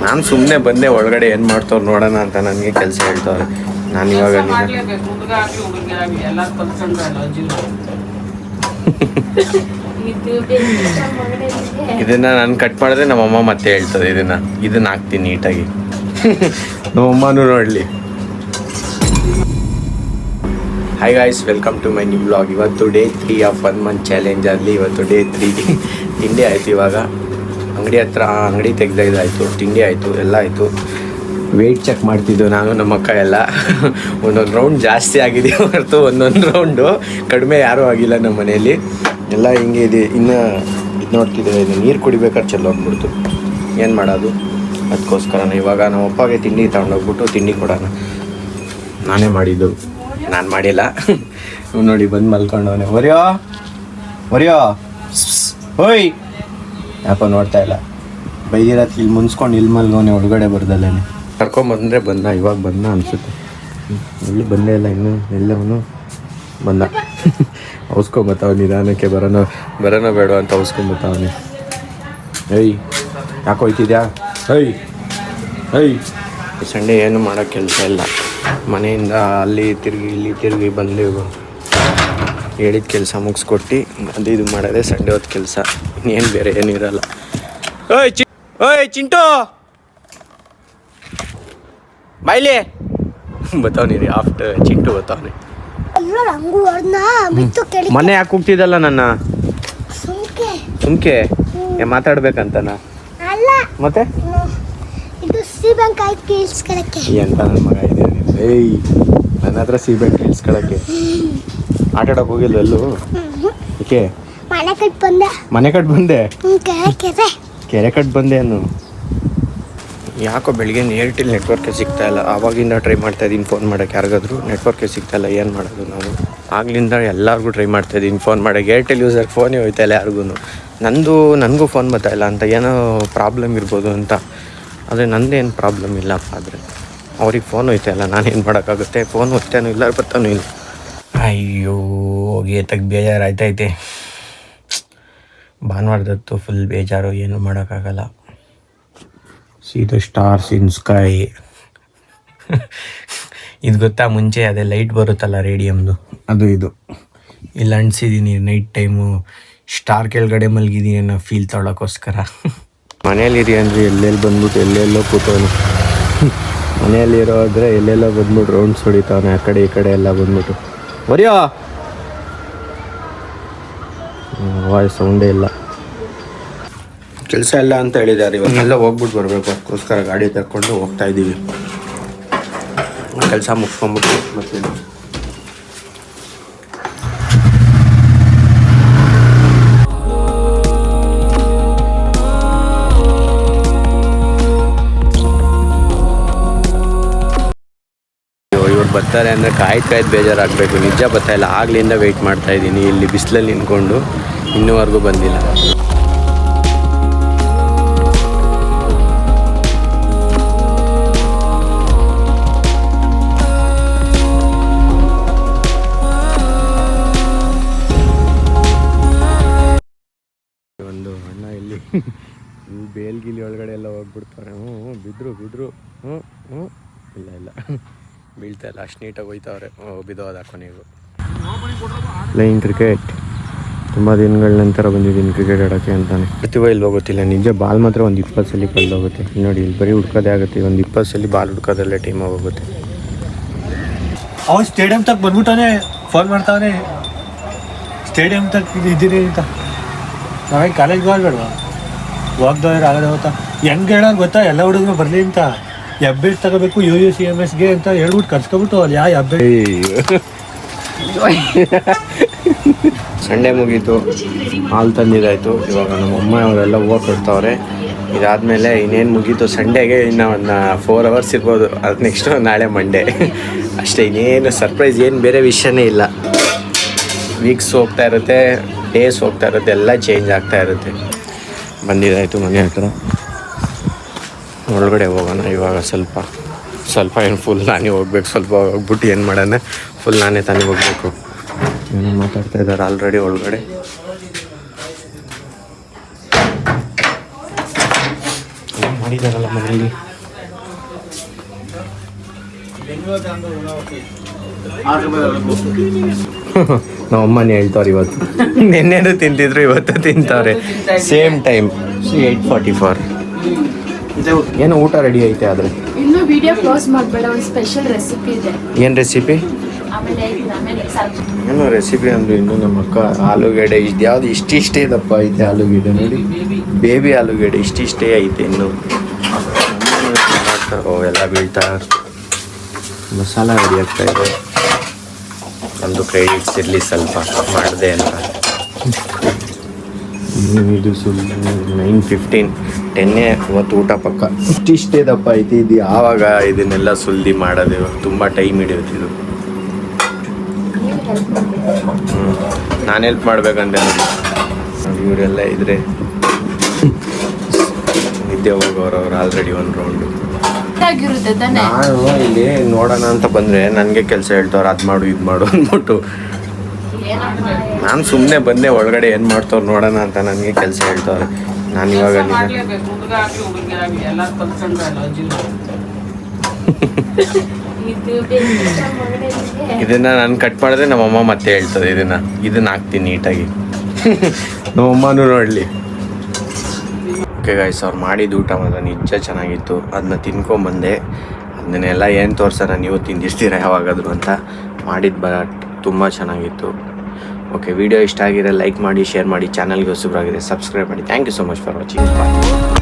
ನಾನು ಸುಮ್ಮನೆ ಬಂದೆ ಒಳಗಡೆ ಏನು ಮಾಡ್ತವ್ರು ನೋಡೋಣ ಅಂತ ನನಗೆ ಕೆಲಸ ಹೇಳ್ತವ್ರೆ. ನಾನು ಇವಾಗ ಇದನ್ನ ನಾನು ಕಟ್ ಮಾಡಿದ್ರೆ ನಮ್ಮಮ್ಮ ಮತ್ತೆ ಹೇಳ್ತದೆ ಇದನ್ನ ಹಾಕ್ತೀನಿ ನೀಟಾಗಿ. ನಮ್ಮಮ್ಮನೂ ನೋಡಲಿ. Hi guys, welcome to my new blog. ಇವತ್ತು ಡೇ 3 ಆಫ್ 1 ಮಂತ್ ಚಾಲೆಂಜ್ ಅಲ್ಲಿ ಇವತ್ತು ಡೇ 3 ತಿಂಡಿ ಆಯಿತು. ಇವಾಗ ಅಂಗಡಿ ಹತ್ರ ಅಂಗಡಿ ತೆಗ್ದಾಯ್ತು, ತಿಂಡಿ ಆಯಿತು, ಎಲ್ಲ ಆಯಿತು. ವೆಯ್ಟ್ ಚೆಕ್ ಮಾಡ್ತಿದ್ದು ನಾನು ನಮ್ಮ ಅಕ್ಕ ಎಲ್ಲ. ಒಂದೊಂದು ರೌಂಡ್ ಜಾಸ್ತಿ ಆಗಿದೆ ಹೊರತು ಒಂದೊಂದು ರೌಂಡು ಕಡಿಮೆ ಯಾರೂ ಆಗಿಲ್ಲ ನಮ್ಮ ಮನೆಯಲ್ಲಿ. ಎಲ್ಲ ಹಿಂಗೆ ಇದೆ. ಇನ್ನು ಇದು ನೋಡ್ತಿದ್ದೇವೆ, ಇದು ನೀರು ಕುಡಿಬೇಕಾದ್ರೆ ಚೆಲ್ಲೋಗ್ಬಿಡ್ತು. ಏನು ಮಾಡೋದು? ಅದಕ್ಕೋಸ್ಕರ ಇವಾಗ ನಮ್ಮ ಅಪ್ಪಗೆ ತಿಂಡಿ ತಗೊಂಡೋಗ್ಬಿಟ್ಟು ತಿಂಡಿ ಕೊಡೋಣ. ನಾನೇ ಮಾಡಿದ್ದು, ನಾನು ಮಾಡಿಲ್ಲ. ನೋಡಿ ಬಂದು ಮಲ್ಕೊಂಡವನೆ. ಒರಿಯೋ ಹೋಯ್ ಯಾಕೋ ನೋಡ್ತಾ ಇಲ್ಲ. ಬೈದಿರತ್ತೆ ಇಲ್ಲಿ ಮುನ್ಸ್ಕೊಂಡು ಇಲ್ಲಿ ಮಲ್ಗವನೆ ಒಳಗಡೆ ಬರ್ದಲ್ಲೇನೆ. ಕರ್ಕೊಂಬಂದರೆ ಇವಾಗ ಬಂದ ಅನಿಸುತ್ತೆ. ಇಲ್ಲಿ ಬಂದೇ ಇಲ್ಲ ಇನ್ನೂ, ಎಲ್ಲವನು ಬಂದ. ಔಸ್ಕೊಂಬತ್ತವ ನಿಧಾನಕ್ಕೆ. ಬರೋಣ ಬೇಡ ಅಂತ ಔಸ್ಕೊಂಬತ್ತವನೆ. ಏಯ್ ಯಾಕೆ ಹೋಯ್ತಿದ್ಯಾ? ಏಯ್ ಸಂಡೇ ಏನು ಮಾಡೋಕ್ಕೆ ಕೆಲಸ ಇಲ್ಲ. ಮನೆಯಿಂದ ಅಲ್ಲಿ ತಿರುಗಿ ಇಲ್ಲಿ ತಿರುಗಿ ಬಂದು ಹೇಳಿದ ಕೆಲಸ ಮುಗಿಸ್ಕೊಟ್ಟು ಅದು ಇದು ಮಾಡೋದೇ ಸಂಡೇ ಹೊತ್ತು ಕೆಲಸ. ಇನ್ನೇನು ಬೇರೆ ಏನೂ ಇರಲ್ಲ. ಓಯ್ ಚಿಂಟು ಬಾಯ್ಲಿ ಬತ್ತವನಿ. ಆಫ್ಟರ್ ಚಿಂಟು ಬತ್ತವನಿ. ಮೊನ್ನೆ ಯಾಕೆ ಹೋಗ್ತಿದ್ದಲ್ಲ ನನ್ನ ಸುಮ್ಕೆ ಮಾತಾಡ್ಬೇಕಂತನ ಮತ್ತೆ ಎಂತ ನನ್ನ ಮಗ ಇದೆ. ಏಯ್ ನನ್ನ ಹತ್ರ ಸಿ ಬ್ಯಾಂಕ್ ಇಳಿಸ್ಕೊಳಕ್ಕೆ ಆಟಾಡಕ್ಕೆ ಹೋಗಿಲ್ಲ ಎಲ್ಲೂ? ಏಕೆ ಮನೆ ಕಟ್ ಬಂದೆ? ಕೆರೆ ಕಟ್ ಬಂದೆ ಅನ್ನು. ಯಾಕೋ ಬೆಳಿಗ್ಗೆ ಏರ್ಟೆಲ್ ನೆಟ್ವರ್ಕೇ ಸಿಗ್ತಾಯಿಲ್ಲ. ಆವಾಗಿಂದ ಟ್ರೈ ಮಾಡ್ತಾಯಿದ್ದೀನಿ ಫೋನ್ ಮಾಡೋಕ್ಕೆ. ಯಾರಿಗಾದ್ರೂ ನೆಟ್ವರ್ಕೇ ಸಿಗ್ತಾಯಿಲ್ಲ. ಏನು ಮಾಡೋದು ನಾವು? ಆಗ್ಲಿಂದ ಎಲ್ಲರಿಗೂ ಟ್ರೈ ಮಾಡ್ತಾಯಿದ್ದೀನಿ ಫೋನ್ ಮಾಡೋಕ್ಕೆ. ಏರ್ಟೆಲ್ ಯೂಸರ್ಗೆ ಫೋನೇ ಹೋಯ್ತಾಯಿಲ್ಲ ಯಾರಿಗೂ. ನನಗೂ ಫೋನ್ ಬರ್ತಾಯಿಲ್ಲ ಅಂತ ಏನೋ ಪ್ರಾಬ್ಲಮ್ ಇರ್ಬೋದು ಅಂತ. ಆದರೆ ನಂದೇನು ಪ್ರಾಬ್ಲಮ್ ಇಲ್ಲಪ್ಪ. ಆದರೆ ಅವ್ರಿಗೆ ಫೋನ್ ಹೋಯ್ತಾಯಿಲ್ಲ, ನಾನೇನು ಮಾಡೋಕ್ಕಾಗುತ್ತೆ? ಫೋನ್ ಹೋಗ್ತಾನೂ ಇಲ್ಲ, ಬರ್ತಾನೂ ಇಲ್ಲ. ಅಯ್ಯೋ ಗೀತಕ್ಕೆ ಬೇಜಾರಾಯ್ತೈತೆ. ಭಾನುವಾರದತ್ತು ಫುಲ್ ಬೇಜಾರು, ಏನು ಮಾಡೋಕ್ಕಾಗಲ್ಲ. C the stars in sky. ಇದು ಗೊತ್ತಾ, ಮುಂಚೆ ಅದೇ ಲೈಟ್ ಬರುತ್ತಲ್ಲ ರೇಡಿಯಮ್ದು, ಅದು ಇದು ಇಲ್ಲಿ ಅಂಟಿಸಿದ್ದೀನಿ. ನೈಟ್ ಟೈಮು ಸ್ಟಾರ್ ಕೆಳಗಡೆ ಮಲಗಿದ್ದೀನಿ ಅನ್ನೋ ಫೀಲ್ ತೊಗೊಳಕ್ಕೋಸ್ಕರ. ಮನೆಯಲ್ಲಿರಿ ಅಂದರೆ ಎಲ್ಲೆಲ್ಲಿ ಬಂದ್ಬಿಟ್ಟು ಎಲ್ಲೆಲ್ಲೋ ಕೂತವನು. ಮನೆಯಲ್ಲಿರೋದ್ರೆ ಎಲ್ಲೆಲ್ಲೋ ಬಂದ್ಬಿಟ್ಟು ರೌಂಡ್ಸ್ ಹೊಡಿತಾವನೆ ಆ ಕಡೆ ಈ ಕಡೆ ಎಲ್ಲ ಬಂದ್ಬಿಟ್ಟು. ಬರೆಯೋ ವಾಯ್ಸ್ ಸೌಂಡೇ ಇಲ್ಲ. ಕೆಲಸ ಇಲ್ಲ ಅಂತ ಹೇಳಿದ್ದಾರೆ. ಇವನ್ನೆಲ್ಲ ಹೋಗ್ಬಿಟ್ಟು ಬರಬೇಕು, ಅದಕ್ಕೋಸ್ಕರ ಗಾಡಿ ತಗೊಂಡು ಹೋಗ್ತಾ ಇದ್ದೀವಿ. ಕೆಲಸ ಮುಗಿಸ್ಕೊಂಬಿಟ್ಟು ಮತ್ತೆ ಇವ್ರು ಬರ್ತಾರೆ ಅಂದರೆ ಕಾಯ್ದು ಬೇಜಾರಾಗಬೇಕು. ನಿಜ ಬರ್ತಾಯಿಲ್ಲ. ಆಗ್ಲಿಂದ ವೆಯ್ಟ್ ಮಾಡ್ತಾಯಿದ್ದೀನಿ ಇಲ್ಲಿ ಬಿಸಿಲಲ್ಲಿ ನಿಂತ್ಕೊಂಡು, ಇನ್ನೂವರೆಗೂ ಬಂದಿಲ್ಲ. ಒಂದು ಅಣ್ಣ ಇಲ್ಲಿ ಬೇಲ್ಗಿಲಿ ಒಳಗಡೆ ಎಲ್ಲ ಹೋಗ್ಬಿಡ್ತಾರೆ. ಬಿದ್ರು ಇಲ್ಲ ಬೀಳ್ತಾ ಇಲ್ಲ. ಅಷ್ಟು ನೀಟಾಗಿ ಹೋಯ್ತವ್ರೆ. ಬಿದ್ದೋದ ಕೊನೆಗೂ. ಪ್ಲೇಯಿಂಗ್ ಕ್ರಿಕೆಟ್ ತುಂಬ ದಿನಗಳ ನಂತರ ಬಂದಿದ್ದೀನಿ ಕ್ರಿಕೆಟ್ ಆಡೋಕ್ಕೆ ಅಂತಾನೆ. ಬರ್ತೀವೋ ಇಲ್ವೋ ಗೊತ್ತಿಲ್ಲ. ನಿಜ ಬಾಲ್ ಮಾತ್ರ ಒಂದು 20 ಸಲ ಕಳೆದೋಗುತ್ತೆ. ನೋಡಿ ಇಲ್ಲಿ ಬರೀ ಹುಡ್ಕೋದೇ ಆಗುತ್ತೆ. ಒಂದು 20 ಸಲ ಬಾಲ್ ಹುಡ್ಕೋದಲ್ಲೇ ಟೀಮ್ ಹೋಗುತ್ತೆ. ಅವನು ಸ್ಟೇಡಿಯಂ ತಕ್ಕ ಬಂದ್ಬಿಟ್ಟಾನೆ, ಫೋನ್ ಮಾಡ್ತಾವನೆ ಸ್ಟೇಡಿಯಂ ತಕ್ಕ ಇದ್ದೀರಿ ಅಂತ. ನಾವೇನು ಕಾಲೇಜ್ಗೆ ಹೋಗ್ಬೇಡವಾ? ಹೋಗ್ದವ್ರು ಆಗದೆ ಹೋಗ್ತಾ ಹೆಂಗೆ ಹೇಳೋದು ಗೊತ್ತಾ? ಎಲ್ಲ ಹುಡುಗರು ಬರಲಿ ಅಂತ ಎಬ್ಬೆಟ್ ತಗೋಬೇಕು UUCMSಗೆ ಅಂತ ಹೇಳ್ಬಿಟ್ಟು ಕರ್ಸ್ಕೊಬಿಟ್ಟು ಅಲ್ಲಿ ಯಾವ ಎಬ್ಬೆಟ್. ಸಂಡೇ ಮುಗೀತು, ಹಾಲು ತಂದಿದ್ದಾಯಿತು. ಇವಾಗ ನಮ್ಮಮ್ಮ ಅವರೆಲ್ಲ ಹೂವು ಕೊಡ್ತಾವ್ರೆ. ಇದಾದಮೇಲೆ ಇನ್ನೇನು ಮುಗೀತು ಸಂಡೇಗೆ. ಇನ್ನು ಒಂದು 4 hours ಇರ್ಬೋದು. ಅದು ನೆಕ್ಸ್ಟು ನಾಳೆ ಮಂಡೇ ಅಷ್ಟೇ. ಇನ್ನೇನು ಸರ್ಪ್ರೈಸ್, ಏನು ಬೇರೆ ವಿಷಯನೇ ಇಲ್ಲ. ವೀಕ್ಸ್ ಹೋಗ್ತಾ ಇರುತ್ತೆ, ಡೇಸ್ ಹೋಗ್ತಾ ಇರುತ್ತೆ, ಎಲ್ಲ ಚೇಂಜ್ ಆಗ್ತಾ ಇರುತ್ತೆ. ಬಂದಿದ್ದಾಯಿತು ಮನೆ ಹತ್ರ. ಒಳಗಡೆ ಹೋಗೋಣ ಇವಾಗ. ಸ್ವಲ್ಪ ಏನು ಫುಲ್ ನಾನೇ ಹೋಗ್ಬೇಕು. ಸ್ವಲ್ಪ ಹೋಗ್ಬಿಟ್ಟು ಏನು ಮಾಡೋಣ, ಫುಲ್ ನಾನೇ ತಾನೇ ಹೋಗಬೇಕು. ಏನೋ ಮಾತಾಡ್ತಾ ಇದ್ದಾರೆ ಆಲ್ರೆಡಿ ಒಳಗಡೆ. ಮಾಡಿ ಮಾಡಿದಾರಲ್ಲ ಮನೇಲಿ. ನಮ್ಮ ಅಮ್ಮನೇ ಹೇಳ್ತಾವ್ರೆ ಇವತ್ತು. ನಿನ್ನೆನೂ ತಿಂತಿದ್ರು, ಇವತ್ತು ತಿಂತಾವ್ರೆ ಸೇಮ್ ಟೈಮ್. 8:44. ಏನೋ ಊಟ ರೆಡಿ ಐತೆ. ಆದರೆ ಇನ್ನು ವಿಡಿಯೋ ಕ್ಲೋಸ್ ಮಾಡಬೇಡ, ಒಂದು ಸ್ಪೆಷಲ್ ರೆಸಿಪಿ ಇದೆ. ಏನು ರೆಸಿಪಿ? ಏನೋ ರೆಸಿಪಿ ಅಂದ್ರೆ ಇನ್ನು ನಮ್ಮ ಅಕ್ಕ ಆಲೂಗಡ್ಡೆ ಯಾವ್ದು ಇಷ್ಟಿಷ್ಟೇ ದಪ್ಪ ಐತೆ ಆಲೂಗಡ್ಡೆ ನೋಡಿ, ಬೇಬಿ ಆಲೂಗಡ್ಡೆ ಇಷ್ಟಿಷ್ಟೇ ಐತೆ. ಇನ್ನು ಟೊಮಾಟೊ ಎಲ್ಲ ಬೀಳ್ತಾ ಮಸಾಲ ರೆಡಿ ಆಗ್ತಾ ಇದೆ. ನಮ್ಮದು ಕ್ರೆಡಿಟ್ಸ್ ಇರಲಿ ಸ್ವಲ್ಪ ಮಾಡಿದೆ ಅಂತ. ಇದು ಸುಮ್ಮನೆ 9:15 10 ಅವತ್ತು ಊಟ ಪಕ್ಕ. ಇಷ್ಟಿಷ್ಟೇ ದಪ್ಪ ಐತಿ. ಇದು ಯಾವಾಗ ಇದನ್ನೆಲ್ಲ ಸುಲ್ದಿ ಮಾಡೋದು, ತುಂಬ ಟೈಮ್ ಹಿಡಿಯುತ್ತೆ ಇದು. ನಾನು ಹೆಲ್ಪ್ ಮಾಡ್ಬೇಕಂತೆ ಇವರೆಲ್ಲ ಇದ್ರೆ ನಿದ್ದೆ ಹೋಗೋರು ಅವ್ರು ಆಲ್ರೆಡಿ ಒಂದು ರೌಂಡು. ನಾನು ಇಲ್ಲಿ ನೋಡೋಣ ಅಂತ ಬಂದರೆ ನನಗೆ ಕೆಲಸ ಹೇಳ್ತವ್ರು, ಅದು ಮಾಡು ಇದು ಮಾಡು ಅಂದ್ಬಿಟ್ಟು. ನಾನು ಸುಮ್ಮನೆ ಬಂದೆ ಒಳಗಡೆ ಏನು ಮಾಡ್ತವ್ರು ನೋಡೋಣ ಅಂತ, ನನಗೆ ಕೆಲಸ ಹೇಳ್ತವ್ರೆ. ನಾನು ಇವಾಗ ಇದನ್ನ ನಾನು ಕಟ್ ಮಾಡಿದ್ರೆ ನಮ್ಮಮ್ಮ ಮತ್ತೆ ಹೇಳ್ತದೆ ಇದನ್ನ ಹಾಕ್ತೀನಿ ನೀಟಾಗಿ. ನಮ್ಮಮ್ಮನೂ ನೋಡಲಿ. ಓಕೆ ಗೈಸ್, ಅವ್ರು ಮಾಡಿದ ಊಟ ಮಾತ್ರ ನಿಜ ಚೆನ್ನಾಗಿತ್ತು. ಅದನ್ನ ತಿನ್ಕೊಂಬಂದೆ. ಅದನ್ನೆಲ್ಲ ಏನು ತೋರ್ಸೋಣ, ನೀವು ತಿಂದಿರ್ತೀರ ಯಾವಾಗಾದರೂ ಅಂತ ಮಾಡಿದ್ದು. ತುಂಬ ಚೆನ್ನಾಗಿತ್ತು. ಓಕೆ, ವಿಡಿಯೋ ಇಷ್ಟ ಆಗಿದ್ರೆ ಲೈಕ್ ಮಾಡಿ, ಶೇರ್ ಮಾಡಿ, ಚಾನಲ್ಗೆ ಹೊಸಬ್ರಾಗಿದೆ ಸಬ್ಸ್ಕ್ರೈಬ್ ಮಾಡಿ. Thank you so much for watching. Bye.